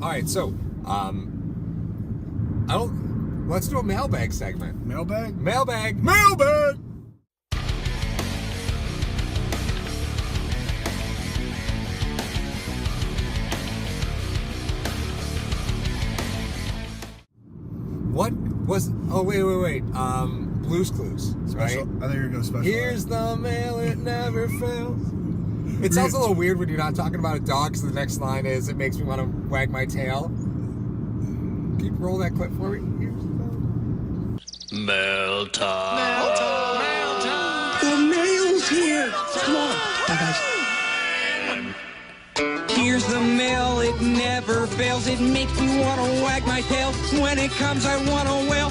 All right, so let's do a mailbag segment. Mailbag? Mailbag. Mailbag! What was? Oh wait. Blue's Clues. Special. Right? I think you're going to special. Here's the mail, it never fails. It sounds a little weird when you're not talking about a dog, so the next line is, it makes me want to wag my tail. Can you roll that clip for me? Mail time. Mail time. Mail time. The mail's here. Come on. Bye, guys. Here's the mail. It never fails. It makes me want to wag my tail. When it comes, I want to wail.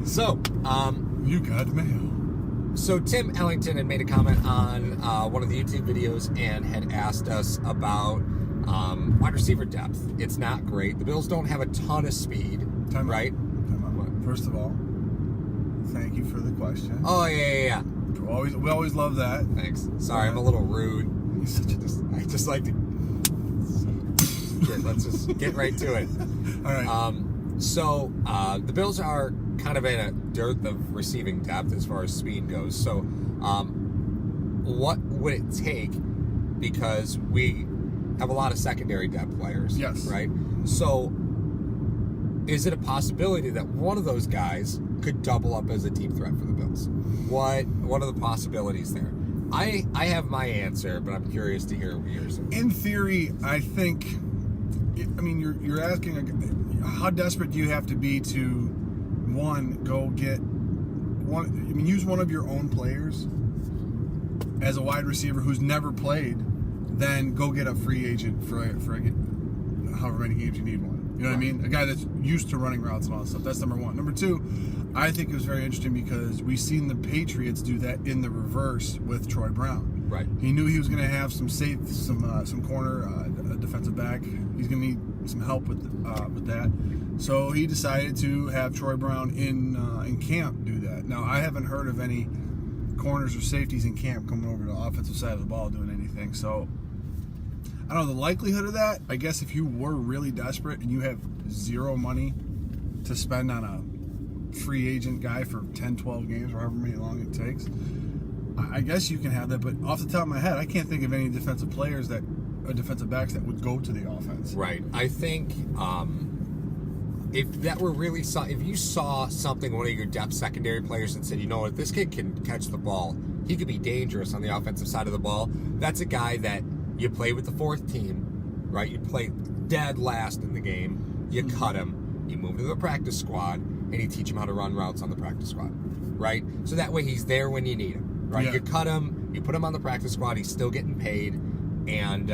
So, You got mail. So Tim Ellington had made a comment on one of the YouTube videos and had asked us about wide receiver depth. It's not great. The Bills don't have a ton of speed, right? Time out. First of all, thank you for the question. Oh, yeah. We always love that. Thanks. Sorry, I'm a little rude. You're such a I just like to... Let's just get right to it. All right. So, the Bills are kind of in a dearth of receiving depth as far as speed goes. So, what would it take? Because we have a lot of secondary depth players. Yes. Right? So, is it a possibility that one of those guys could double up as a deep threat for the Bills? What are the possibilities there? I have my answer, but I'm curious to hear yours. In theory, I think... I mean, you're asking, how desperate do you have to be to, one, go get one? I mean, use one of your own players as a wide receiver who's never played, then go get a free agent for however many games you need one. You know what I mean? A guy that's used to running routes and all that stuff. That's number one. Number two, I think it was very interesting because we've seen the Patriots do that in the reverse with Troy Brown. Right. He knew he was going to have some corner, a defensive back. He's going to need some help with that. So he decided to have Troy Brown in camp do that. Now, I haven't heard of any corners or safeties in camp coming over to the offensive side of the ball doing anything. So I don't know the likelihood of that. I guess if you were really desperate and you have zero money to spend on a free agent guy for 10, 12 games or however many long it takes, I guess you can have that, but off the top of my head, I can't think of any defensive backs that would go to the offense. Right. I think if that were really if you saw something one of your depth secondary players and said, you know what, this kid can catch the ball, he could be dangerous on the offensive side of the ball. That's a guy that you play with the fourth team, right? You play dead last in the game, you cut him, you move to the practice squad, and you teach him how to run routes on the practice squad, right? So that way he's there when you need him. Right, yeah. You cut him, you put him on the practice squad, he's still getting paid, and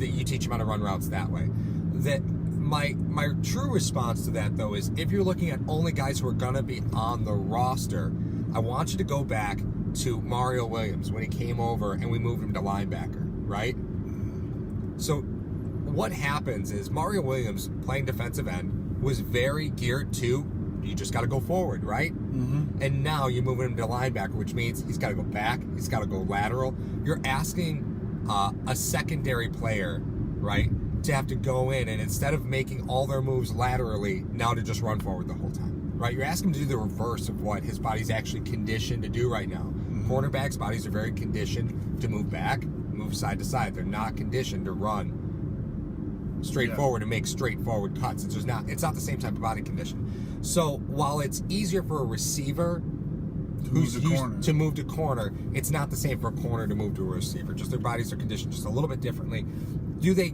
you teach him how to run routes that way. That my true response to that, though, is if you're looking at only guys who are going to be on the roster, I want you to go back to Mario Williams when he came over and we moved him to linebacker, right? So what happens is Mario Williams, playing defensive end, was very geared to, you just got to go forward, right? Mm-hmm. And now you're moving him to linebacker, which means he's got to go back, he's got to go lateral. You're asking a secondary player, right, to have to go in and instead of making all their moves laterally, now to just run forward the whole time, right? You're asking him to do the reverse of what his body's actually conditioned to do right now. Mm-hmm. Cornerbacks' bodies are very conditioned to move back, move side to side. They're not conditioned to run straightforward and make straightforward cuts. It's not the same type of body condition. So while it's easier for a receiver who's used to move to corner, it's not the same for a corner to move to a receiver. Just their bodies are conditioned just a little bit differently. Do they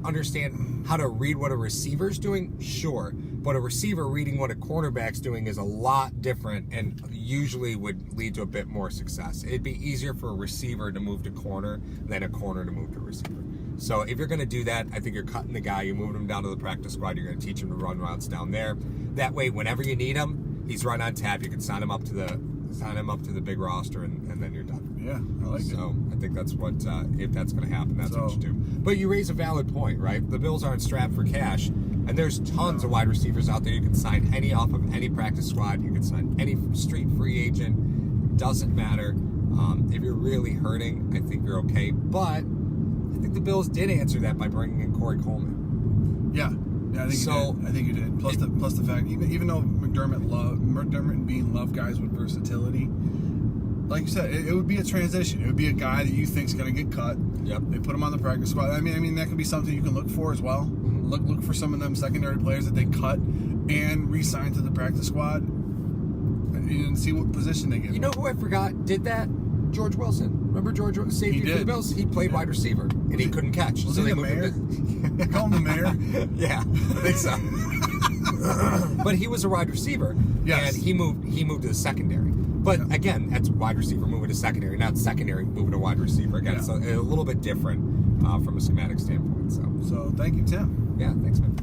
understand how to read what a receiver's doing? Sure. But a receiver reading what a cornerback's doing is a lot different and usually would lead to a bit more success. It'd be easier for a receiver to move to corner than a corner to move to receiver. So if you're going to do that, I think you're cutting the guy, you're moving him down to the practice squad, you're going to teach him to run routes down there. That way, whenever you need him, he's right on tap. You can sign him up to the big roster, and then you're done. Yeah, I like it. So I think that's what, if that's going to happen, that's what you do. But you raise a valid point, right? The Bills aren't strapped for cash, and there's tons of wide receivers out there. You can sign any off of any practice squad. You can sign any street free agent. Doesn't matter. If you're really hurting, I think you're okay. But I think the Bills did answer that by bringing in Corey Coleman. Yeah, I think you did. Plus the fact, even though McDermott and Bean love guys with versatility, like you said, it would be a transition. It would be a guy that you think is going to get cut. Yep. They put him on the practice squad. I mean that could be something you can look for as well. Mm-hmm. Look for some of them secondary players that they cut and re-sign to the practice squad, and see what position they give. You know who I forgot did that? George Wilson. Remember George safety for the did. Bills? He played wide receiver, and he couldn't catch. Was so he they the moved mayor? him to... Call him the mayor. Yeah, I think so. But he was a wide receiver, Yes. and he moved to the secondary. But again, that's wide receiver moving to secondary, not secondary moving to wide receiver. Again, Yeah. so a little bit different from a schematic standpoint. So So thank you, Tim. yeah, thanks, man.